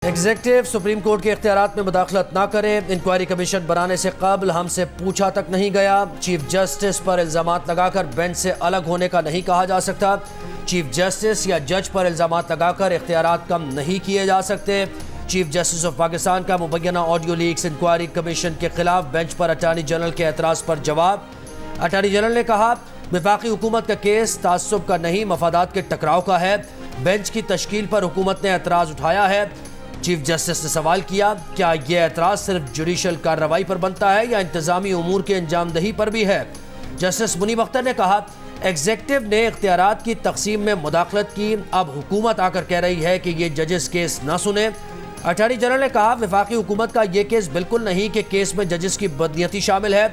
Executive supreme court کے اختیارات میں مداخلت نہ کرے، انکوائری کمیشن بنانے سے قبل ہم سے پوچھا تک نہیں گیا، چیف جسٹس پر الزامات لگا کر بینچ سے الگ ہونے کا نہیں کہا جا سکتا، چیف جسٹس یا جج پر الزامات لگا کر اختیارات کم نہیں کیے جا سکتے، چیف جسٹس آف پاکستان کا مبینہ آڈیو لیکس انکوائری کمیشن کے خلاف بینچ پر اٹارنی جنرل کے اعتراض پر جواب۔ اٹارنی جنرل نے کہا وفاقی حکومت کا کیس تعصب کا نہیں، مفادات کے ٹکراؤ کا ہے، بینچ کی تشکیل پر حکومت نے اعتراض اٹھایا ہے۔ چیف جسٹس نے سوال کیا کیا یہ اعتراض صرف جوڈیشل کارروائی پر بنتا ہے یا انتظامی امور کے انجام دہی پر بھی ہے؟ جسٹس منیب اختر نے کہا ایگزیکٹو نے اختیارات کی تقسیم میں مداخلت کی، اب حکومت آ کر کہہ رہی ہے کہ یہ ججز کیس نہ سنیں۔ اٹارنی جنرل نے کہا وفاقی حکومت کا یہ کیس بالکل نہیں کہ کیس میں ججز کی بدنیتی شامل ہے،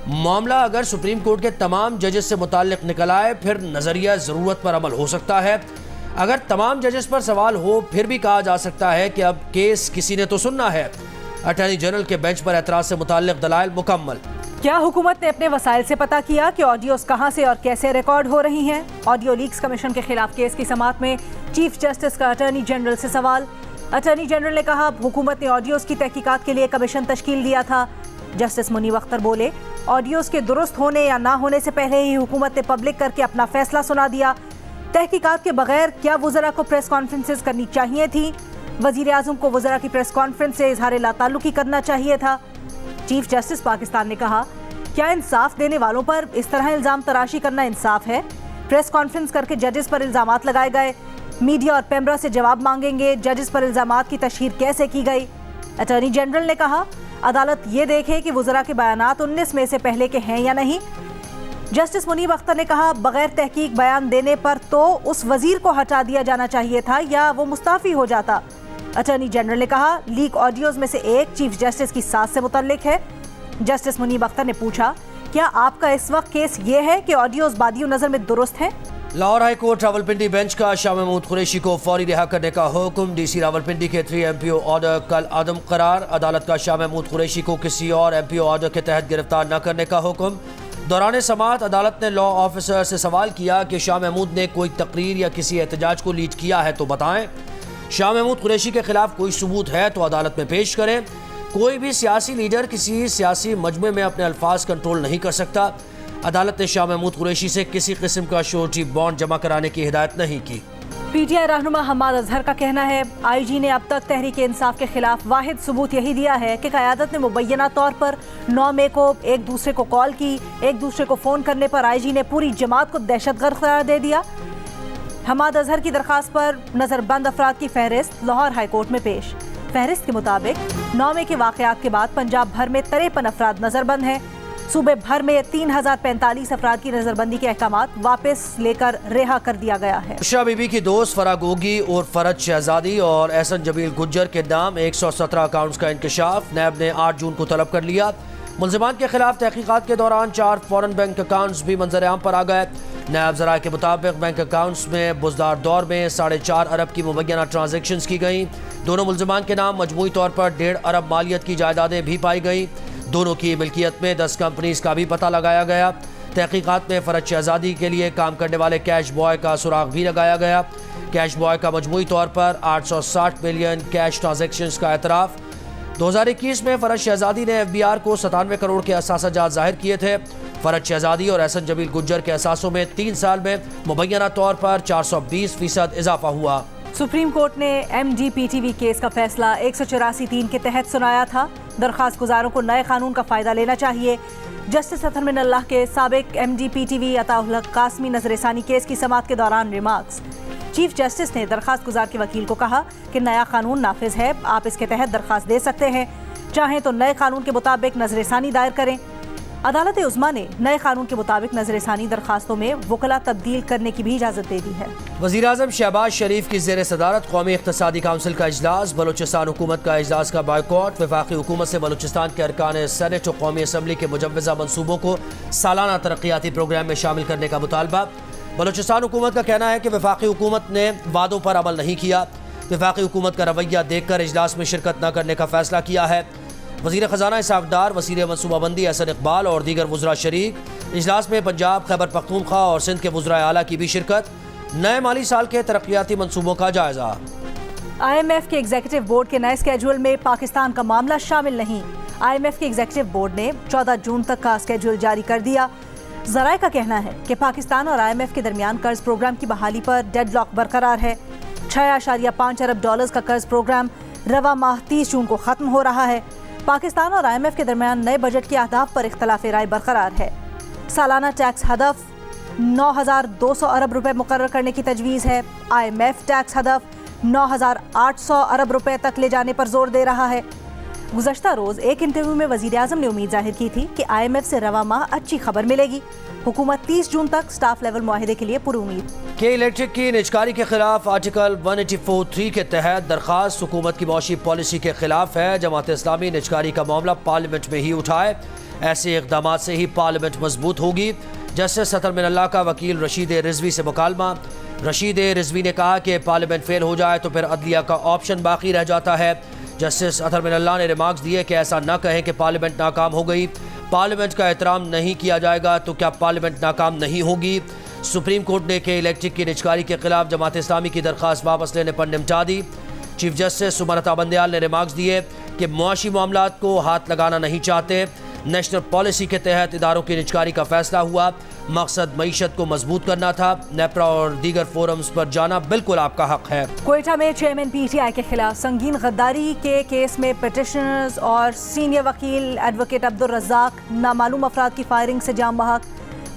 معاملہ اگر سپریم کورٹ کے تمام ججز سے متعلق نکل آئے پھر نظریہ ضرورت پر عمل ہو سکتا ہے، اگر تمام ججز پر سوال ہو پھر بھی کہا جا سکتا ہے کہ اب کیس کسی نے تو سننا ہے۔ اٹارنی جنرل کے بینچ پر اعتراض سے متعلق دلائل مکمل۔ کیا حکومت نے اپنے وسائل سے پتہ کیا کہ آڈیوز کہاں سے اور کیسے ریکارڈ ہو رہی ہیں؟ آڈیو لیکس کمیشن کے خلاف کیس کی سماعت میں چیف جسٹس کا اٹارنی جنرل سے سوال۔ اٹارنی جنرل نے کہا حکومت نے آڈیوز کی تحقیقات کے لیے کمیشن تشکیل دیا تھا۔ جسٹس منیب اختر بولے آڈیوز کے درست ہونے یا نہ ہونے سے پہلے ہی حکومت نے پبلک کر کے اپنا فیصلہ سنا دیا۔ تحقیقات کے بغیر کیا وزراء کو پریس کانفرنسز کرنی چاہیے تھی؟ وزیر اعظم کو وزراء کی پریس کانفرنس سے اظہار لا تعلقی کرنا چاہیے تھا۔ چیف جسٹس پاکستان نے کہا کیا انصاف دینے والوں پر اس طرح الزام تراشی کرنا انصاف ہے؟ پریس کانفرنس کر کے ججز پر الزامات لگائے گئے، میڈیا اور پیمرا سے جواب مانگیں گے، ججز پر الزامات کی تشہیر کیسے کی گئی؟ اٹارنی جنرل نے کہا عدالت یہ دیکھے کہ وزراء کے بیانات 19 میں سے پہلے کے ہیں یا نہیں۔ جسٹس منیب اختر نے کہا بغیر تحقیق بیان دینے پر تو اس وزیر کو ہٹا دیا جانا چاہیے تھا یا وہ مستعفی ہو جاتا۔ اٹارنی جنرل نے کہا لیک آڈیوز میں سے ایک چیف جسٹس کی ساس سے متعلق ہے۔ جسٹس منیب اختر نے پوچھا کیا آپ کا اس وقت کیس یہ ہے کہ آڈیوز بادی نظر میں درست ہیں؟ Lahore high court Rawalpindi bench کا شاہ محمود قریشی کو فوری رہا کرنے کا حکم، ڈی سی راولپنڈی کے 3 MPO آرڈر کل عدم قرار، عدالت کا شاہ محمود قریشی کو کسی اور MPO آرڈر کے تحت گرفتار نہ کرنے کا حکم۔ دوران سماعت عدالت نے لا آفیسر سے سوال کیا کہ شاہ محمود نے کوئی تقریر یا کسی احتجاج کو لیڈ کیا ہے تو بتائیں، شاہ محمود قریشی کے خلاف کوئی ثبوت ہے تو عدالت میں پیش کریں، کوئی بھی سیاسی لیڈر کسی سیاسی مجمع میں اپنے الفاظ کنٹرول نہیں کر سکتا۔ عدالت نے شاہ محمود قریشی سے کسی قسم کا شورٹی بانڈ جمع کرانے کی ہدایت نہیں کی۔ پی ٹی آئی رہنما حماد اظہر کا کہنا ہے آئی جی نے اب تک تحریک انصاف کے خلاف واحد ثبوت یہی دیا ہے کہ قیادت نے مبینہ طور پر 9 مئی کو ایک دوسرے کو کال کی، ایک دوسرے کو فون کرنے پر آئی جی نے پوری جماعت کو دہشت گرد قرار دے دیا۔ حماد اظہر کی درخواست پر نظر بند افراد کی فہرست لاہور ہائی کورٹ میں پیش۔ فہرست کے مطابق 9 مئی کے واقعات کے بعد پنجاب بھر میں 53 افراد نظر بند ہیں، صوبے بھر میں 3045 افراد کی نظر بندی کے احکامات واپس لے کر رہا کر دیا گیا ہے۔ عائشہ بی بی کی دوست فرا گوگی اور فرج شہزادی اور احسن جمیل گجر کے نام 117 اکاؤنٹس کا انکشاف نیب نے 8 جون کو طلب کر لیا۔ ملزمان کے خلاف تحقیقات کے دوران 4 فورن بینک اکاؤنٹس بھی منظر عام پر آ گئے۔ نیب ذرائع کے مطابق بینک اکاؤنٹس میں بزدار دور میں 4.5 ارب کی مبینہ ٹرانزیکشنز کی گئیں۔ دونوں ملزمان کے نام مجموعی طور پر 1.5 ارب مالیت کی جائیدادیں بھی پائی گئیں۔ دونوں کی ملکیت میں 10 کمپنیز کا بھی پتہ لگایا گیا۔ تحقیقات میں فرج شہزادی کے لیے کام کرنے والے کیش بوائے کا سراغ بھی لگایا گیا۔ کیش بوائے کا مجموعی طور پر 860 ملین کیش ٹرانزیکشنز کا اعتراف۔ 2021 میں فرج شہزادی نے FBR کو 97 کروڑ کے اثاثہ جات ظاہر کیے تھے۔ فرج شہزادی اور احسن جمیل گجر کے اثاثوں میں 3 سال میں مبینہ طور پر 420% اضافہ ہوا۔ سپریم کورٹ نے MGPTV کیس کا فیصلہ 184(3) کے تحت سنایا تھا۔ درخواست گزاروں کو نئے قانون کا فائدہ لینا چاہیے۔ جسٹس اطہر من اللہ کے سابق MGPTV عطاء الحق قاسمی نظر ثانی کیس کی سماعت کے دوران ریمارکس۔ چیف جسٹس نے درخواست گزار کے وکیل کو کہا کہ نیا قانون نافذ ہے، آپ اس کے تحت درخواست دے سکتے ہیں، چاہیں تو نئے قانون کے مطابق نظر ثانی دائر کریں۔ عدالت عظمیٰ نے نئے قانون کے مطابق نظر ثانی درخواستوں میں وکلا تبدیل کرنے کی بھی اجازت دے دی ہے۔ وزیر اعظم شہباز شریف کی زیر صدارت قومی اقتصادی کونسل کا اجلاس، بلوچستان حکومت کا اجلاس کا بائیکاٹ، وفاقی حکومت سے بلوچستان کے ارکان سینٹ اور قومی اسمبلی کے مجوزہ منصوبوں کو سالانہ ترقیاتی پروگرام میں شامل کرنے کا مطالبہ۔ بلوچستان حکومت کا کہنا ہے کہ وفاقی حکومت نے وعدوں پر عمل نہیں کیا، وفاقی حکومت کا رویہ دیکھ کر اجلاس میں شرکت نہ کرنے کا فیصلہ کیا ہے۔ وزیر خزانہ اسحاق ڈار، وزیر منصوبہ بندی احسن اقبال اور دیگر وزراء شریک۔ اجلاس میں پنجاب، خیبر پختونخوا اور سندھ کے وزراء اعلیٰ کی بھی شرکت۔ نئے مالی سال کے ترقیاتی منصوبوں کا جائزہ۔ IMF के एग्जीक्यूटिव बोर्ड के नए स्केड्यूल में पाकिस्तान का मामला शामिल नहीं। IMF के एग्जीक्यूटिव बोर्ड ने 14 जून तक का स्केड्यूल जारी कर दिया। ज़राए का कहना है कि पाकिस्तान और IMF के दरमियान कर्ज प्रोग्राम की बहाली पर डेडलॉक बरकरार है। 6.5 अरब डॉलर्स का कर्ज प्रोग्राम रवा माह 30 जून को ख़त्म हो रहा है। पाकिस्तान और IMF के दरमियान नए बजट के अहदाफ पर इख्तलाफ राय बरकरार है। सालाना टैक्स हदफ 9,200 अरब रुपए मुकर्रर करने की तजवीज़ है। IMF टैक्स हदफ 9,800 अरब रुपए तक ले जाने पर जोर दे रहा है। गुज़श्ता रोज़ एक इंटरव्यू में वज़ीर आज़म ने उम्मीद जाहिर की थी कि IMF से रवा माह अच्छी खबर मिलेगी। हुकूमत 30 जून तक स्टाफ लेवल मुआहिदे के लिए पुरुमीद। के इलेक्ट्रिक की निजकारी के खिलाफ आर्टिकल 184(3) के तहत दरखास्त हुकूमत की मौशी पॉलिसी के खिलाफ है। जमात इस्लामी निजकारी का मामला पार्लियामेंट में ही उठाए। ऐसे इक़दाम से ही पार्लियामेंट मजबूत होगी। जस्टिस अतर मिनल्लाह का वकील रशीद रिजवी से मुकालमा। रशीद रिजवी ने कहा कि पार्लियामेंट फेल हो जाए तो फिर अदलिया का ऑप्शन बाकी रह जाता है। जस्टिस अतर मिनल्लाह ने रिमार्क्स दिए कि ऐसा न कहें कि पार्लियामेंट नाकाम हो गई। पार्लियामेंट का एहतराम नहीं किया जाएगा तो क्या पार्लियामेंट नाकाम नहीं होगी। सुप्रीम कोर्ट ने के इलेक्ट्रिक की निजकारी के खिलाफ जमात इस्लामी की दरख्वास्त वापस लेने पर निपटा दी। चीफ जस्टिस सुमरता बंदयाल ने रिमार्क्स दिए कि मुआशी मामलात को हाथ लगाना नहीं चाहते। नेशनल पॉलिसी के तहत इदारों की निजकारी का फैसला हुआ। मकसद मईशत को मजबूत करना था। नेपरा और दीगर फोरम्स पर जाना बिल्कुल आपका हक है। कोयटा में चेयरमैन PTI के खिलाफ संगीन गद्दारी के केस में पिटिशनर्स और सीनियर वकील एडवोकेट अब्दुल रज़ाक नामालूम अफराद की फायरिंग से जाम बहक।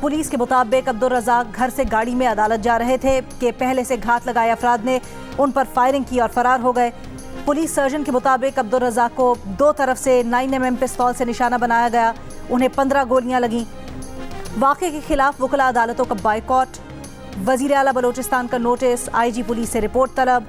पुलिस के मुताबिक अब्दुल रज़ाक घर से गाड़ी में अदालत जा रहे थे कि पहले से घात लगाए अफराद ने उन पर फायरिंग की और फरार हो गए। पुलिस सर्जन के मुताबिक अब्दुल रज़ाक को दो तरफ से 9mm पिस्तौल से निशाना बनाया गया। उन्हें 15 गोलियां लगीं। वाक़े के खिलाफ वकला अदालतों का बाइकॉट। वज़ीर आला बलोचिस्तान का नोटिस। IG पुलिस से रिपोर्ट तलब।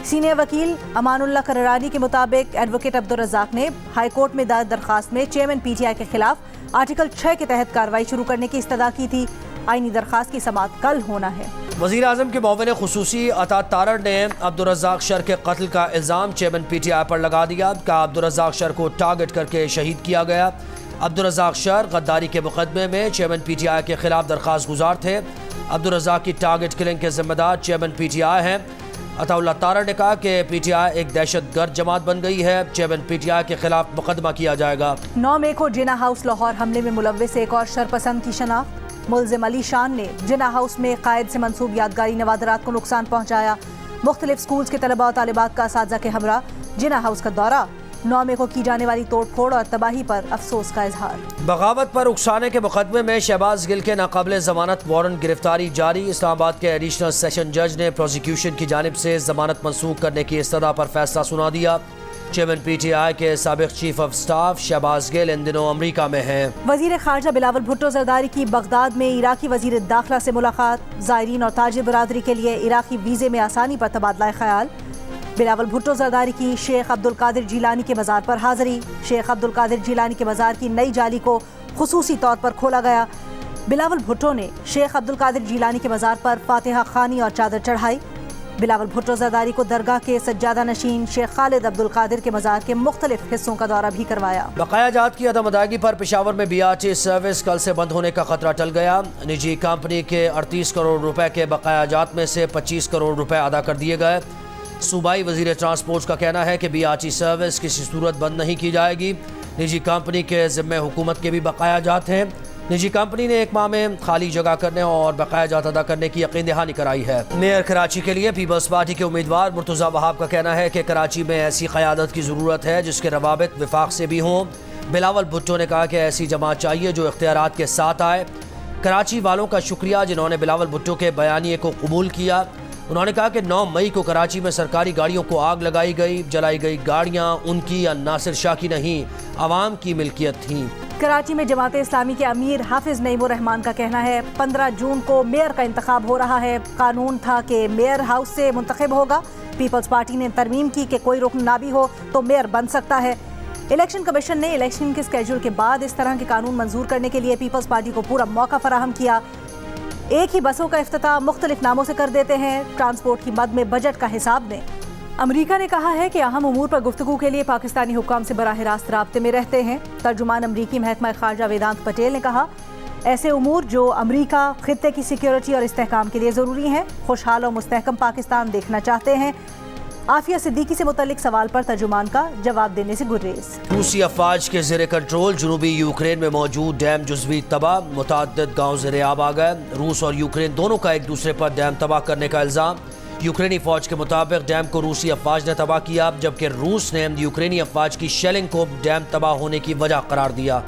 सीनियर वकील अमानुल्लाह कररानी के मुताबिक एडवोकेट अब्दुल रज़ाक ने हाई कोर्ट में दायर दरखास्त में चेयरमैन PTI के खिलाफ आर्टिकल 6 के तहत कार्रवाई शुरू करने की इस्तदा की थी। आईनी दरखास्त की समाअत कल होना है। वज़ीर आज़म के मुआविन खुसूसी अता तारड़ ने अब्दुल रज़ाक शर के कत्ल का इल्ज़ाम चेयरमैन PTI पर लगा दिया। कहा अब्दुल रज़ाक शर को टारगेट करके शहीद किया गया। अब्दुल रज़ाक शर गद्दारी के मुकदमे में चेयरमैन PTI के खिलाफ दरख्वास्त गुजार थे। अब्दुल रज़ाक की टारगेट किलिंग के जिम्मेदार चेयरमैन PTI हैं। अताउल्लाह तारड़ ने कहा कि PTI एक दहशतगर्द जमात बन गई है। चेयरमैन PTI के खिलाफ मुकदमा किया जाएगा। 9 मई को जिना हाउस लाहौर हमले में मुलव्विस एक और शरपसंद की शनाख्त। मुल्ज़िम अली शान ने जिना हाउस में कायद से मंसूब यादगारी नवादरात को नुकसान पहुँचाया। मुख्तलिफ स्कूल्स के तलबा और तालिबात का असातिज़ा के हमरा जिना हाउस का दौरा। 9 मई को की जाने वाली तोड़ फोड़ और तबाही पर अफसोस का इजहार। बगावत पर उकसाने के मुकदमे में शहबाज गिल के नाकाबिल जमानत वारंट गिरफ्तारी जारी। इस्लामाबाद के एडिशनल सेशन जज ने प्रोसिक्यूशन की जानिब से जमानत मनसूख करने की इस्तदा पर फैसला सुना दिया। चेयरमैन PTI के साबिक chief of staff Shahbaz Gill इन दिनों अमरीका में हैं। वजीर खारजा बिलावल भुट्टो जरदारी की बगदाद में इराकी वजीर दाखिला से मुलाकात। ज़ायरीन और ताजिर बरादरी के लिए इराकी वीज़े में आसानी पर तबादला ख्याल। बिलावल भुट्टो जरदारी की शेख अब्दुल कादिर जिलानी के मज़ार पर हाज़री। शेख अब्दुल कादिर जिलानी के मज़ार की नई जाली को खुसूसी तौर पर खोला गया। बिलावल भुट्टो ने शेख अब्दुल कादिर जिलानी के मज़ार पर फातिहा खानी और चादर चढ़ाई। बिलावल भुट्टो जरदारी को दरगाह के सज्जादा नशीन शेख खालिद अब्दुल कादिर के मज़ार के मुख्तलिफ हिस्सों का दौरा भी करवाया। बकाया जात की अदम अदायगी पर पेशावर में BRT सर्विस कल से बंद होने का खतरा टल गया। निजी कंपनी के 38 करोड़ रुपए के बकाया जात में से 25 करोड़ रुपए अदा कर दिए गए। सूबाई वजीर ट्रांसपोर्ट का कहना है कि BRT सर्विस किसी सूरत बंद नहीं की जाएगी। निजी कंपनी के ज़िम्मे हुकूमत के भी बकाया जात हैं। निजी कंपनी ने एक माह में खाली जगह करने और बकाया जात अदा करने की यकीन दहानी कराई है। मेयर कराची के लिए पीपल्स पार्टी के उम्मीदवार मुर्तज़ा वहाब का कहना है कि कराची में ऐसी क़यादत की ज़रूरत है जिसके रवाबित विफाक से भी हों। बिलावल भुट्टो ने कहा कि ऐसी जमात चाहिए जो इख्तियारात के साथ आए। कराची वालों का शुक्रिया जिन्होंने बिलावल भुट्टो के बयानिए को कबूल किया। उन्होंने कहा कि 9 मई को कराची में सरकारी गाड़ियों को आग लगाई गई। जलाई गई गाड़ियां उनकी या नासिर शाह की नहीं, आवाम की मिल्कियत थीं। कराची में जमात इस्लामी के अमीर हाफिज नईमुर रहमान का कहना है 15 जून को मेयर का इंतखाब हो रहा है। कानून था कि मेयर हाउस से मुंतखब होगा। पीपल्स पार्टी ने तरमीम की कि कोई रुकन ना भी हो तो मेयर बन सकता है। इलेक्शन कमीशन ने इलेक्शन के स्केड्यूल के बाद इस तरह के कानून मंजूर करने के लिए पीपल्स पार्टी को पूरा मौका फराहम किया। एक ही बसों का इफ्तिताह मुख्तलिफ नामों से कर देते हैं। ट्रांसपोर्ट की मद में बजट का हिसाब दें। अमरीका ने कहा है कि अहम उमूर पर गुफ्तगू के लिए पाकिस्तानी हुक्काम से बराह रास्त राब्ते में रहते हैं। तर्जुमान अमरीकी महकमा खारजा वेदांत पटेल ने कहा ऐसे उमूर जो अमरीका खित्ते की सिक्योरिटी और इस्तेहकाम के लिए ज़रूरी हैं। खुशहाल और मुस्तहकम पाकिस्तान देखना चाहते हैं। आफिया सिद्दीकी से मुतल्लिक सवाल पर तर्जुमान का जवाब देने से गुरेज। रूसी अफवाज के ज़ेर कंट्रोल जनूबी यूक्रेन में मौजूद डैम जुज़वी तबाह, मुतअद्दिद गाँव ज़ेर आब आ गए। रूस और यूक्रेन दोनों का एक दूसरे पर डैम तबाह करने का इल्ज़ाम। यूक्रेनी फौज के मुताबिक डैम को रूसी अफवाज ने तबाह किया, जबकि रूस ने यूक्रेनी अफवाज की शेलिंग को डैम तबाह होने की वजह करार दिया।